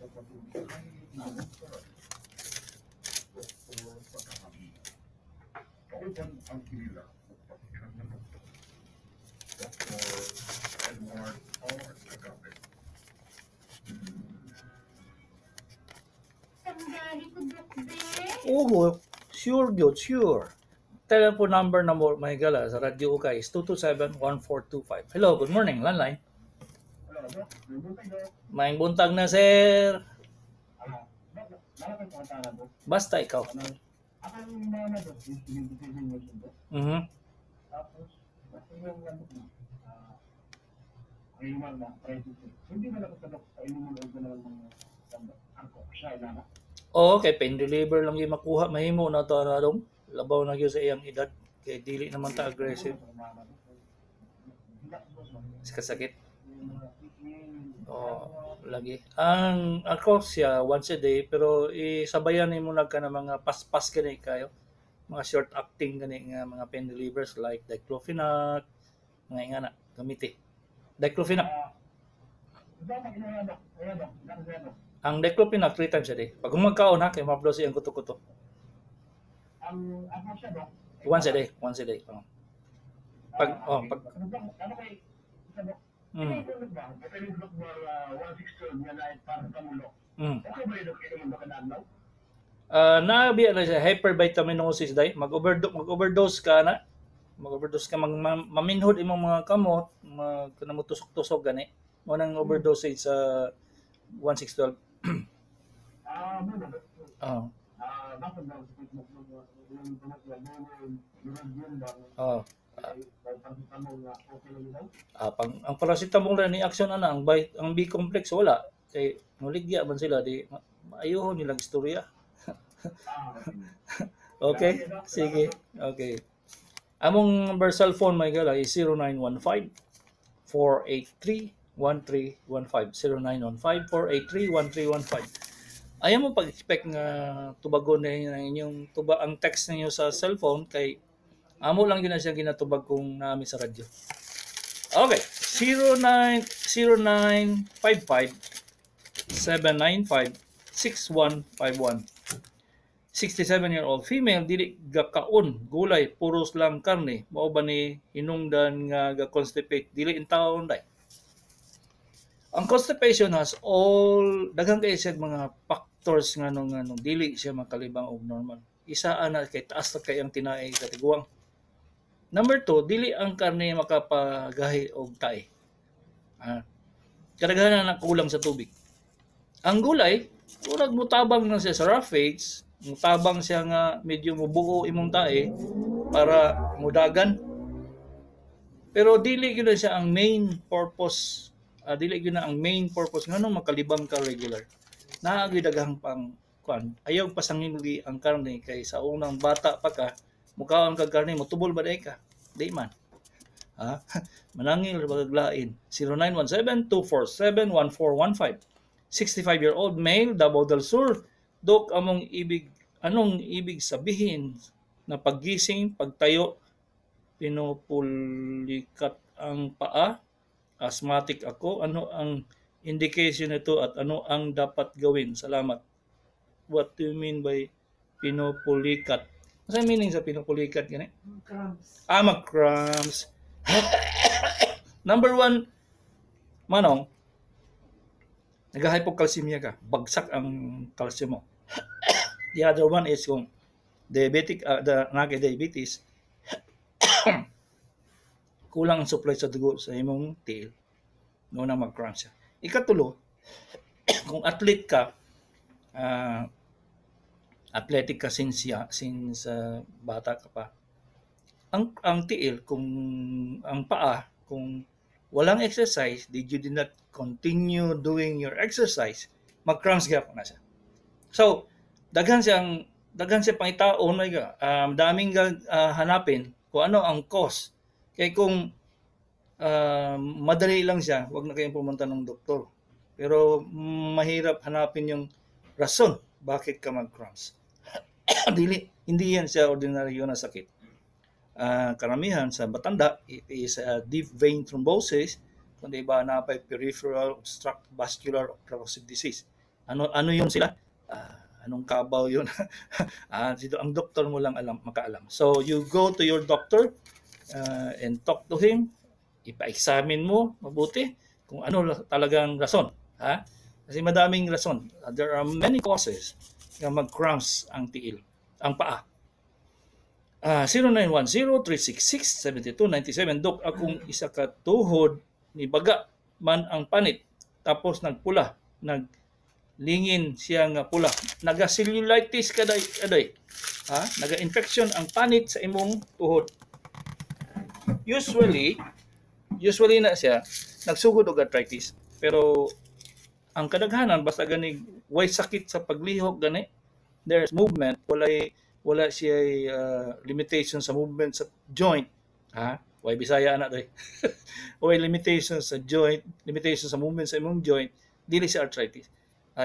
Oo, sure gyud, sure. Telephone number na mo may gala sa radyo ka is 227-1425. Hello, good morning, landline. Maing buntag na, sir. Basta ikaw. Mhm. Oo, kay pen deliver lang yung makuha. Mahimo na to na dong. Labaw na gyud sa iyang edad. Kay dili naman ta aggressive. Kasakit. Oh, lagi. Ang ako siya once a day pero isabayan nimo nagka na mga paspas gani kayo. Mga short acting gani nga mga pen delivers like diclofenac, mga ingana gamiti. Diclofenac. Ang diclofenac 3 times a day. Pag humagkaon ha kay mablo siyang kuto-kuto. Once a day, once a day. Oh. Pag Mm. Mm. Nabi na siya hypervitaminosis dai mag-overdose ka na mag-overdose ka maminhod imong mga kamot kanamo tusok-tusok gani mo nang overdose sa 1612. Oh. Oh. Ang paracetamol na ni action ana ang B complex wala kay muligya man sila di ayuhon nilang istorya. Okay, sige. Okay. Among number cellphone may gala is 0915 483 1315 0915 483 1315. Ayaw mo pag-expect nga tubagon na inyong tuba ang text ninyo sa cellphone kay amo lang yun na siya ginatubag kung namin sa radyo. Okay, 0955 795 6151. 67-year-old female dili gakaon gulay puros lang karne mao ba ni hinungdan nga ga-constipate dili in taon day. Ang constipation has all daghang kay siya mga factors nga nung dili siya makalibang og normal. Isa ana kay taas na kay ang tinae sa tiguang. Number 2, dili ang karne makapagahi og tae. Kadaghanan na kulang sa tubig. Ang gulay, murag mutabang na siya sa roughage, mutabang siya nga medyo mubuo imong tae para mudagan. Pero dili gyud siya ang main purpose. Dili gyud na ang main purpose nganong makalibang ka regular. Naa gyud daghang pang kuan. Ayaw pasangin ang karne kay sa unang bata pa ka mukaon kag karne motubol ba day ka? Di man. Ha? Manangil bagaglain. 0917-247-1415. 65-year-old male, Davao del Sur. Dok, anong ibig sabihin na paggising, pagtayo, pinupulikat ang paa, asthmatic ako, ano ang indication nito at ano ang dapat gawin? Salamat. What do you mean by pinupulikat? Ano meaning sa pinupulikat? Gani? Cramps. Mag-cramps. Number 1, manong, nag-hypocalcemia ka, bagsak ang calcium mo. The other one is kung diabetic, naka-diabetes, kulang ang supply sa dugo sa imong tiil, no na mag-cramps siya. Ikatulo, kung athlete ka, athletic ka since bata ka pa, ang tiil, kung ang paa, kung walang exercise, did you not continue doing your exercise, mag-cramps gyapon na siya. So, daghan siya pangitaon, daming hanapin kung ano ang cause. Kaya kung madali lang siya, wag na kayong pumunta ng doktor. Pero mahirap hanapin yung rason bakit ka mag-cramps. Hindi yan siya ordinaryo na sakit. Karamihan sa matanda, it is deep vein thrombosis, kundi iba na pa peripheral obstructive vascular occlusive disease. Ano yun sila? Anong kabaw yun? Ang doktor mo lang makaalam. So you go to your doctor and talk to him, ipa-examine mo mabuti kung ano talagang rason. Ha? Kasi madaming rason. There are many causes na mag-cramps ang tiil, ang paa. 0910-366-7297. Dok, akong isa ka tuhod ni baga man ang panit tapos nagpula, naglingin siya nga pula. Naga-cellulitis ka aday. Naga-infection ang panit sa imong tuhod. Usually na siya nagsugod og arthritis. Pero ang kadaghanan basta gani way sakit sa paglihok gani, there's movement, wala siya limitation sa movement sa joint. Way Bisaya na doy. Way limitation sa joint, limitation sa movement sa imong joint, dili sa arthritis.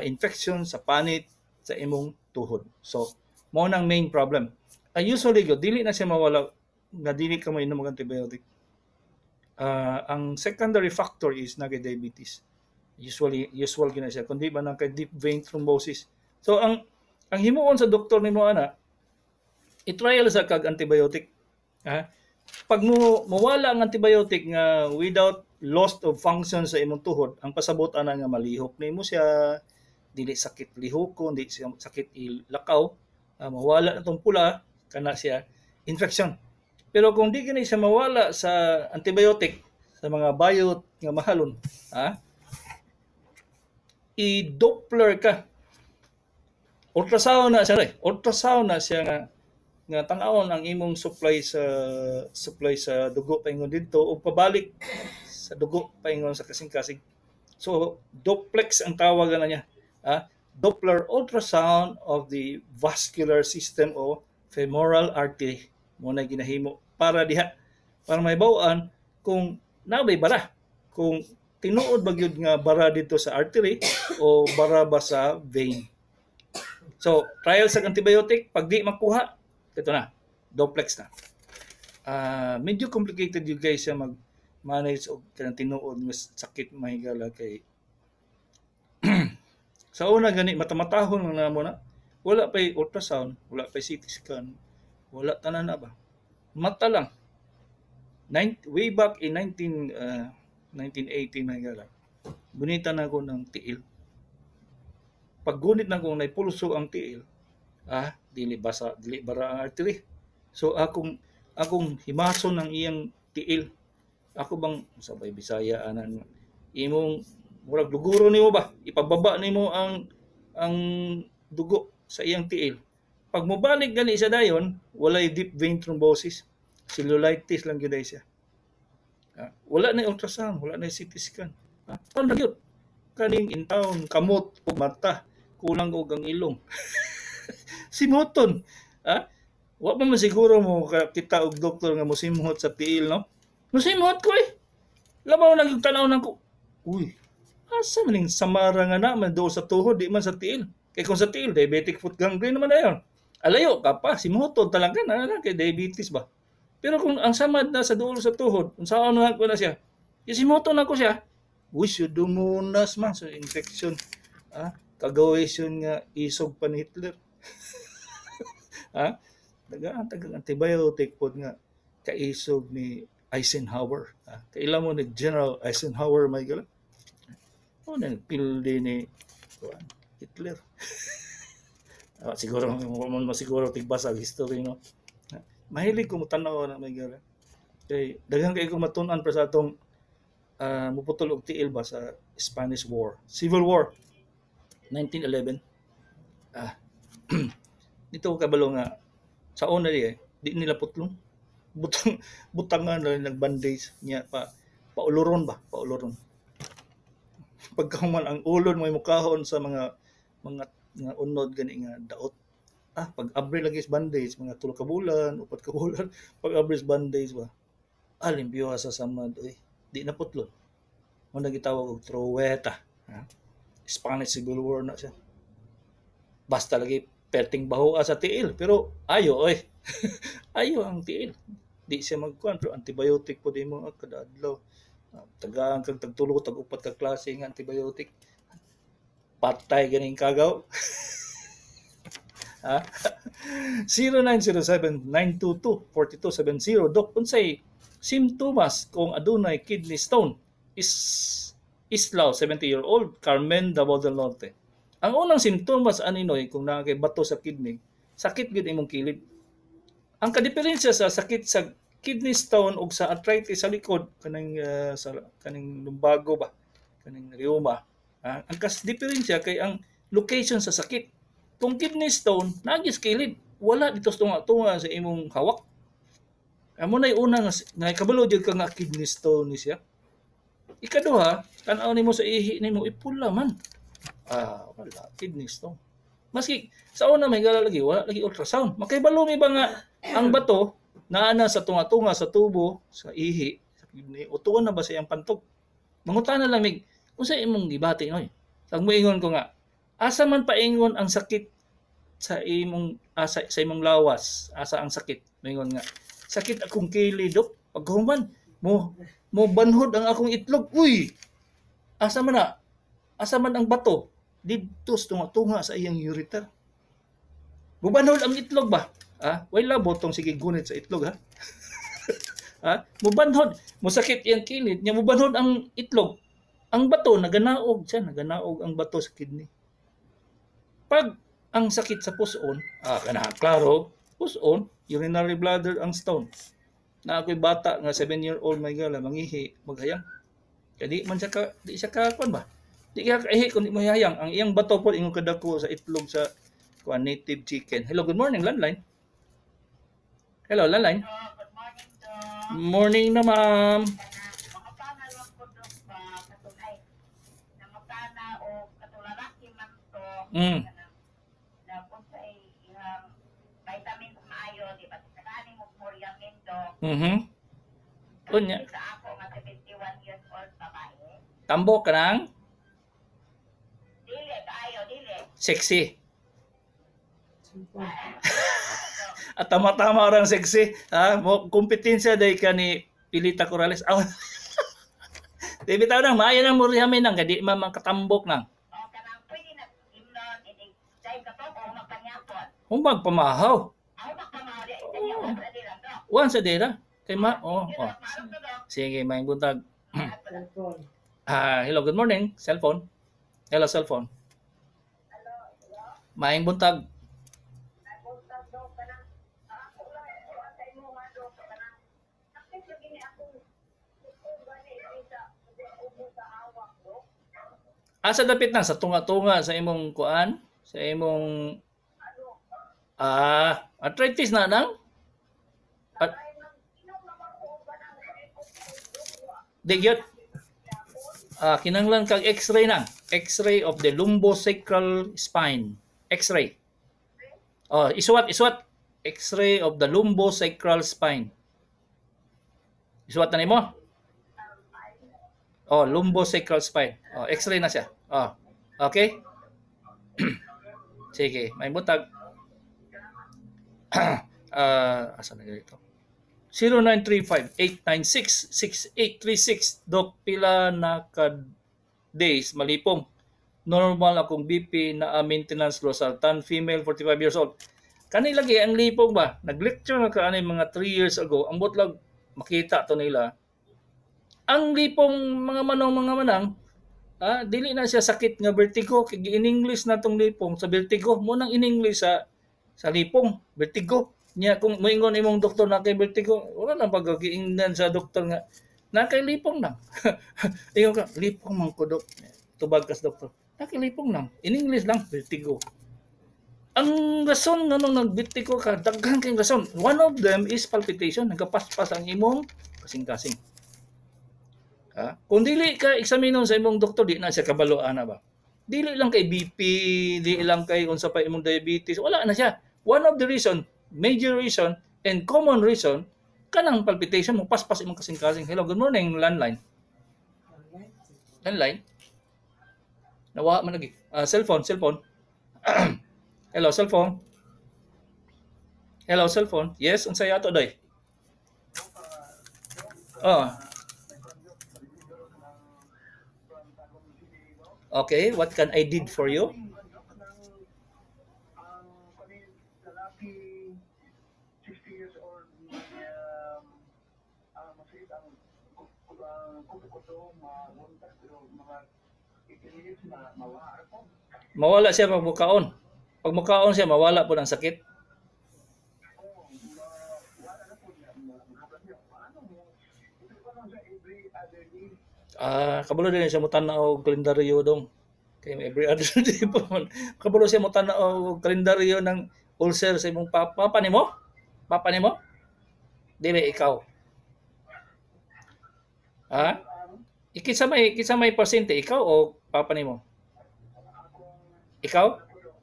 Infection sa panit sa imong tuhod. So, mao nang main problem. Usually dili na siya mawala nga dili ka mainom og antibiotic. Ang secondary factor is nagka-diabetes. Usual gina siya kundi ba nang deep vein thrombosis. So ang himuon sa doktor nimo ana, i-trial sa kag antibiotic. Pag mawala ang antibiotic nga without loss of function sa imong tuhod, ang pasabot ana nga malihok nimo siya, dili sakit lihokon, dili siya sakit ilakaw, mawala na tong pula kana siya infection. Pero kung di gani siya mawala sa antibiotic sa mga bayot nga mahalon, i-Doppler ka. Ultrasound na siya nga tan-awon ang imong supply sa dugo paingon didto o pabalik sa dugo paingon sa kasing-kasing. So duplex ang tawag na niya. Doppler ultrasound of the vascular system o femoral artery mo na ginahimo para may bawaan kung nabay bara, kung tinuod ba gyud nga bara dito sa artery o bara ba sa vein. So trial sa antibiotic, pag di makuha, ito na, duplex na. Medyo complicated yung guys siya mag-manage o kanang tinuod nga sakit mahigala kay sa una gani matamatahon lang na mo na, wala pa'y ultrasound, wala pa'y CT scan, wala tanan na ba, mata lang. Way back in 1980 mahigala, gunita na ko ng tiil. Pag gunit na ko naipulso ang tiil, dili bara ang artery. So akong himason ng iyang tiil. Ako bang sabay Bisaya anan imong murag duguro nimo ba? Ipababa nimo ang dugo sa iyang tiil. Pag mobalik gani sa dayon, walay deep vein thrombosis. Cellulitis lang gyud siya. Wala na ultrasound, wala na CT scan. Paano gyud? Kaning intawon kamot o mata, kulang og ang ilong. Simuton. Wa pa man siguro mo kita og doktor nga mosimhot sa tiil, no? Mosimhot ko eh. Labaw na yung tanaw nako. Uy, asa maning samara nga naman do sa tuhod, di man sa tiil. Kay kung sa tiil, diabetic foot gangrene naman na yun. Alayo ka pa, simuton talaga na kay diabetes ba? Pero kung ang samad na sa dulo sa tuhod, kung saan na ko na siya, simuton na ko siya, wish you dumunas man sa infection. Kagawis yun nga isog pa ni Hitler. Tagang antibiotic po nga kaisog ni Eisenhower. Kailan mo ni General Eisenhower may gala? Nagpildi ni Hitler. Siguro tigbasa ang history, no? Mahilig ko mutanaw na may gala. Kay daghang kay ko matun-an pa sa atong muputol og tiil ba sa Spanish War, Civil War 1911. Dito kabalo nga sa una di nila putlong butangan na nag-bandage niya pauluron. Pagkahuman ang ulon may mukahon sa mga unod gani nga daot. Pag abri lagi sa bandage mga 3 ka bulan, 4 ka bulan, pag abri sa bandage ba limpyo sa samad di na putlon. Mo nagitawag og troweta. Spanish Civil War na siya. Basta lagi perting baho sa tiil pero ayo ayo ang tiil. Di siya magkuan pero antibiotic po di mo kada adlaw. Tagaan kag tagtulo tag upat ka klase ng antibiotic. Patay ganing kagaw. Ha? 0907-922-4270. Dok, unsay simptomas kung adunay kidney stone? Islaw, 70-year-old, Carmen, Davao del Norte. Ang unang simptomas aninoy kung nakakay bato sa kidney, sakit gid imong kilid. Ang kadiferensya sa sakit sa kidney stone ug sa arthritis sa likod kaning sa kaning lumbago ba, kaning rheuma. Ang kas diferensya kay ang location sa sakit. Kung kidney stone, nagis kilid, wala dito tunga-tunga sa imong hawak. Amo na una nga kabalo jud ka nga kidney stone ni siya. Ikaduha, tan-aw nimo sa ihi nimo ipula man. Wala kidney stone. Maski sa una may gala lagi, wala lagi ultrasound. Makaibalo mi ba nga ang bato naa na sa tunga-tunga sa tubo, sa ihi, sa kidney, utuon na ba sa iyang pantog? Mangutana lang mig, unsa imong gibati noy? Sag moingon ko nga, asa man paingon ang sakit sa imong sa imong lawas, asa ang sakit? Moingon nga, sakit akong kilid, Dok. Paghuman mo banhod ang akong itlog. Uy. Asa man na? Asa man ang bato? Didto tunga-tunga sa iyang ureter. Mubanhod ang itlog ba? Wala botong sige gunit sa itlog ha. Mubanhod, musakit iyang kilid, nya mubanhod ang itlog. Ang bato naganaog naganaog ang bato sa kidney. Pag ang sakit sa puson, klaro, puson, urinary bladder ang stone. Na ako'y bata nga 7-year-old may gala mangihi, maghayang. Kadi man di siya kuan ba? Di ka kaihi kundi mahayang. Ang iyang bato po ingon kadako sa itlog sa native chicken. Hello, good morning, landline. Hello, landline. Good morning, Dok. Morning na, ma'am. Mangutana lang ko, Dok, ba katulay. Nangutana o katularaki man to. Dapat sa iyang vitamin maayo, di ba? Sakani mo moriamin, Dok. Kunya. Sa ako nga 71 years old babae. Tambo ka nang? Dili, kaayo, dili. Sexy. At tama-tama orang sexy. Mo kompetensya day ka ni Pilita Corrales. Di bitaw nang maayo nang murihamin nang kadi mamang katambok nang. Kanang pwede na imnon, dahil ka to, o magpanyapon. Humbag pamahaw. Ako magpamahali, dahil ako sa dilang, Dok. Wan sa dera. Kay Marap ko, Dok. Sige, may buntag. Hello, good morning. Cellphone. Hello, cellphone. Maing buntag. Asa dapit na sa tunga-tunga sa imong kuan, sa imong arthritis na nang? Digyot. Kinanglan kag X-ray na. X-ray of the lumbosacral spine. X-ray. Isuwat. X-ray of the lumbosacral spine. Isuwat na nimo? Lumbosacral spine. X-ray na siya. Okay? Sige, may butag. Asa na dito? 0935-896-6836. Dok, pila na ka days malipong. Normal akong BP na maintenance losartan, female, 45 years old. Kani lagi ang lipong ba? Nag-lecture na ka mga 3 years ago. Ang butlag, makita to nila. Ang lipong mga manang, dili na siya sakit nga vertigo. In English na tong lipong sa vertigo. Munang in English sa lipong, vertigo. Nya kung moingon imong doktor na kay vertigo, wala nang pagkakiingnan sa doktor nga na kay lipong nang. Ingon ka, lipong man ko, Dok. Tubag kas doktor. Na kay lipong nang. In English lang, vertigo. Ang rason nga nung nag-vertigo ka, daghan kay rason. One of them is palpitation. Nagkapaspas ang imong kasing-kasing. Kung dili ka eksaminon sa imong doktor, di na siya kabaloan na ba? Dili lang kay BP, dili lang kay unsa pa imong diabetes, wala na siya. One of the reason, major reason, and common reason, kanang palpitation mo, paspas imong kasing-kasing. Hello, good morning, landline. Landline? Nawa man lagi. Cellphone. Hello, cellphone. Hello, cellphone. Yes, unsay ato day? Okay, what can I did for you? Ang kani lalaki 60 years old masakit ang kuto-kuto maguntas pero mga 18 years na mawala po. Mawala siya pag mukaon. Pag mukaon siya, mawala po ng sakit. Wala na po niya. Paano mo? Ito pa lang sa every other day. Kabalo din siya mutanaw og kalendaryo dong. Kay every other day po man. Kabalo siya mutanaw og kalendaryo ng ulcer sa imong papa nimo? Papa nimo? Dili ikaw. Ha? Ikisa may pasyente ikaw o papa nimo? Ikaw?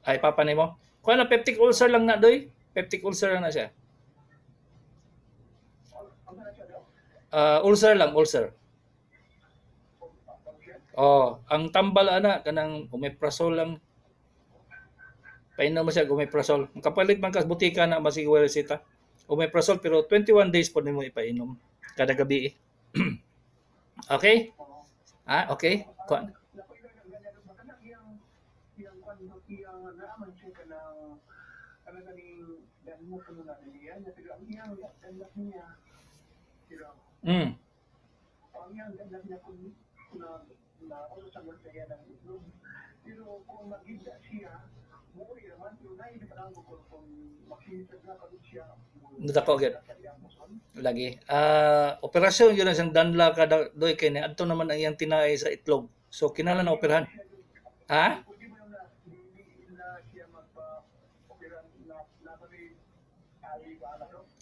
Ay papa nimo. Kuha na peptic ulcer lang na doy. Peptic ulcer lang na siya. Ulcer lang, ulcer. Oh, ang tambal ana kanang omeprazole lang. Painom mo siya omeprazole. Kapalit man kas butika na masiguro reseta. Omeprazole pero 21 days po nimo ipainom kada gabi. Okay? Okay. Kuan. Pero kung magigda siya, muli naman, yung naibigyan ko kung makinisag na kami siya. Nadako agad. Lagi. Operasyon yun ang siyang danla kada doy kay ni adto naman ang iyang tinaay sa itlog. So kinahanglan na operahan. Ha?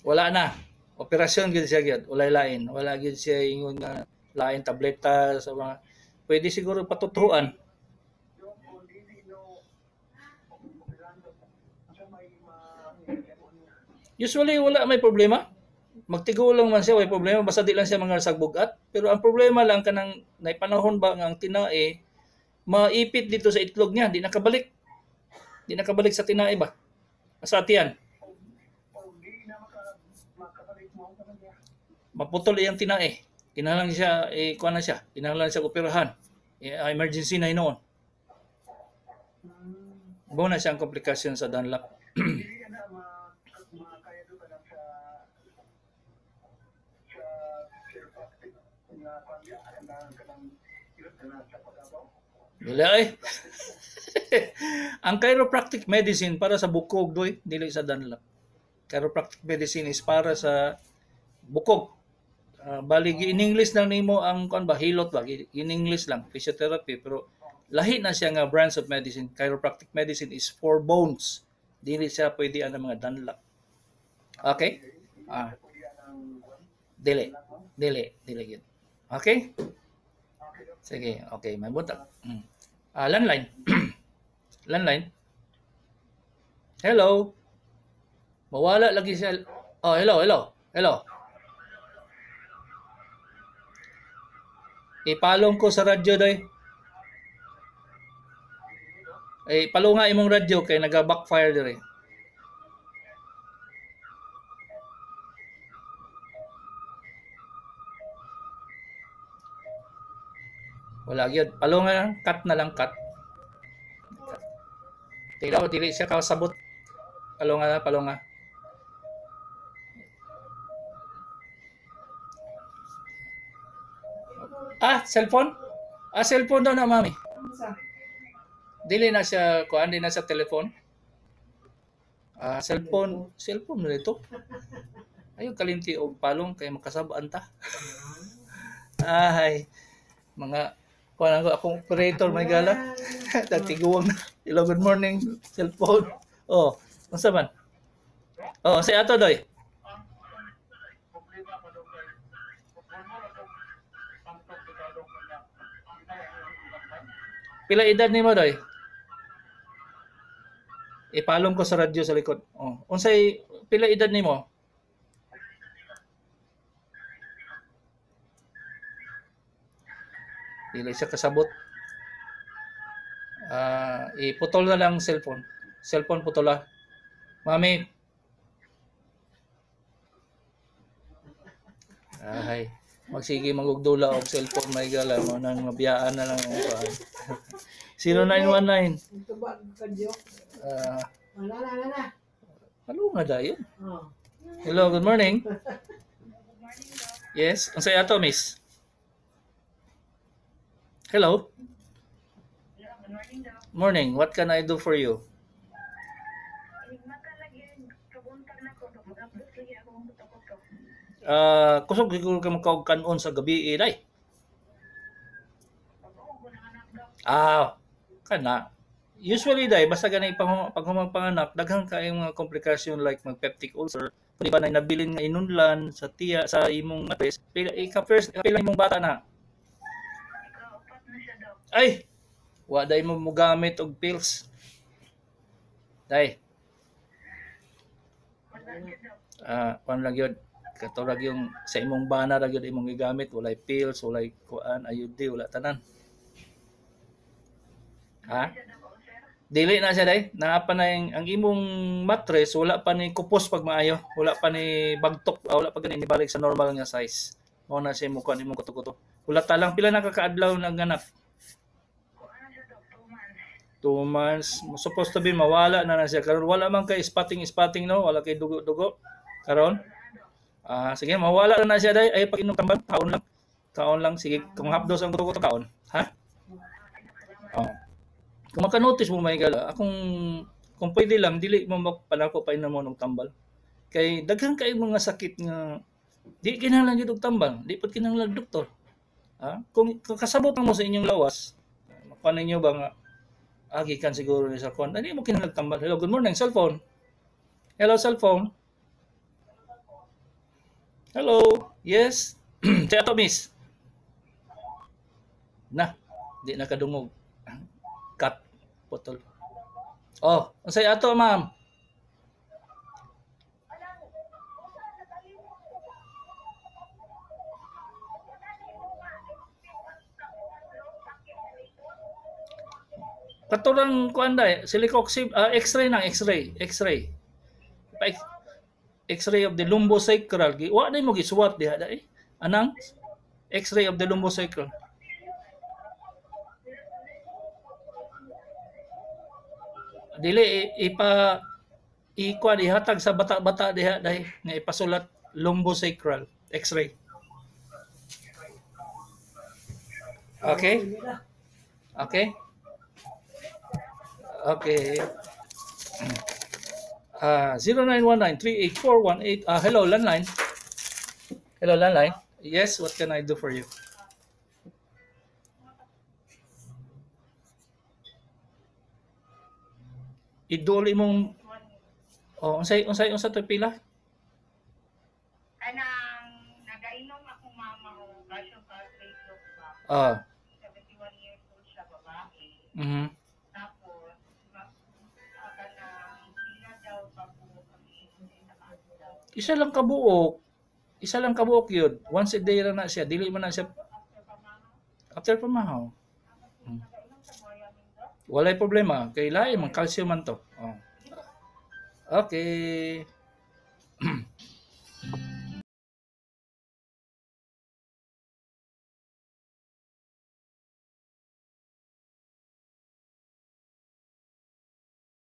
Wala na. Operasyon gyud siya gyud. Walay lain. Wala gyud siya ingon nga lain tableta sa mga pwede siguro patuturuan. Usually wala may problema. Magtigo lang man siya, may problema basta di lang siya mga sagbugat. Pero ang problema lang kanang naipanahon ba nga ang tinae maipit dito sa itlog niya, di nakabalik. Di nakabalik sa tinae ba? Sa tiyan. Maputol iyang tinae. Kinahanglan siya kuan na siya. Kinahanglan siya operahan. Emergency na hinoon. Buo na siya ang komplikasyon sa Dunlop. Wala eh. Ang chiropractic medicine para sa bukog doy, dili sa Dunlop. Chiropractic medicine is para sa bukog. Bali in English lang nimo ang kuan ba hilot ba in English lang physiotherapy pero lahi na siya nga branch of medicine. Chiropractic medicine is for bones. Dili siya pwede ang mga Dunlop. Okay? Dili yun. Okay? Sige, okay, may butak. Landline. Landline. Hello. Mawala lagi siya. Oh, hello. Ipalong ko sa radyo doy. Palo nga imong radyo kay naga-backfire dire. Wala gyud. Palo nga cut na lang cut. Tilaw dili siya kasabot. Palo nga. Cellphone? Cellphone daw na mami. Dili na siya kuan, di na sa telephone. Cellphone na ito. Ayaw kalimti og palong kay makasabaan ta. Ay, mga kuan akong operator may gala. Tagtiguwang na. Hello, good morning. Cellphone. Oh, unsa man? Oh, si ato doy. Pila edad nimo doy? Ipalong ko sa radyo sa likod. Oh, unsay pila edad nimo? Dili siya kasabot. Iputol na lang cellphone. Cellphone putola. Mami. Magsige magugdula og cellphone may gala mo nang mabiyaan na lang ang kuan. 0919. Tubag ka diyo. Wala. Ano nga dayon? Hello, good morning. Yes, unsay ato, miss? Hello. Good morning daw. Morning. What can I do for you? Makalagyan kabuntag na ko to. Mag-upload lagi ako ng kuto-kuto. Kusog siguro ka magkaog kanon sa gabi day. Oo, gunangan daw. Kana. Usually day basta ganay pag panganak daghang kaayong mga komplikasyon like mag-peptic ulcer. Di ba na nabilin nga inunlan sa tiya sa imong matres. Pila imong bata na. Ika-upat na siya daw. Ay. Wa day mo mogamit og pills. Day. Wala siya daw. Kuan lang yun. Katurag yung sa imong bana ra gyud imong gigamit, walay pills, walay kuan, ayudi, wala tanan. Ha? Siya daw, sir. Dili na siya day. Naa pa na ang imong mattress, wala pa ni kupos pag maayo, wala pa ni bagtok, wala pa gani balik sa normal nga size. Mao na siya mo kuan imong kuto-kuto. Wala ta lang pila na kakaadlaw naganak. Kung ano siya daw, 2 months. 2 months. Supposed to be mawala na siya karon. Wala man kay spotting no, wala kay dugo-dugo. Karon. Sige, mawala na siya day. Ay pag inom tambal, kaon lang. Kaon lang sige, kung hapdos ang kuto kaon. Ha? Oh. Kung maka-notice mo may gala, kung pwede lang dili mo magpanako pa inom mo ng tambal. Kay daghan kay mga sakit nga di kinahanglan gyud og tambal, di pud kinahanglan doktor. Kung kasabot mo sa inyong lawas, paano niyo ba nga agikan siguro ni sa kon. Hindi mo kinahanglan tambal. Hello, good morning, cellphone. Hello, cellphone. Hello. Yes. Say ato, miss. Na, di nakadungog. Cut. Putol. Oh, unsay ato, ma'am? Katurang kuan day, silicoxib, X-ray nang X-ray. X-ray of the lumbosacral. Wa na mo gisuwat diha day. Anang X-ray of the lumbosacral. Dili kuan ihatag sa bata-bata diha day nga ipasulat lumbosacral X-ray. Okay? Okay? Okay. 0919-38418. Hello, landline. Hello, landline. Yes, what can I do for you? Iduli mong unsay to pila? Kanang nagainom akong mama o calcium carbonate ba? 71 years old siya, babae. Tapos, kanang pila daw pagbuo kami sa kaso daw. Isa lang kabuok yun. Once a day lang na siya. Dili man na siya after pamahaw. Nagainom sa Moyamin daw. Walay problema. Kay lahi man calcium man to. Okay.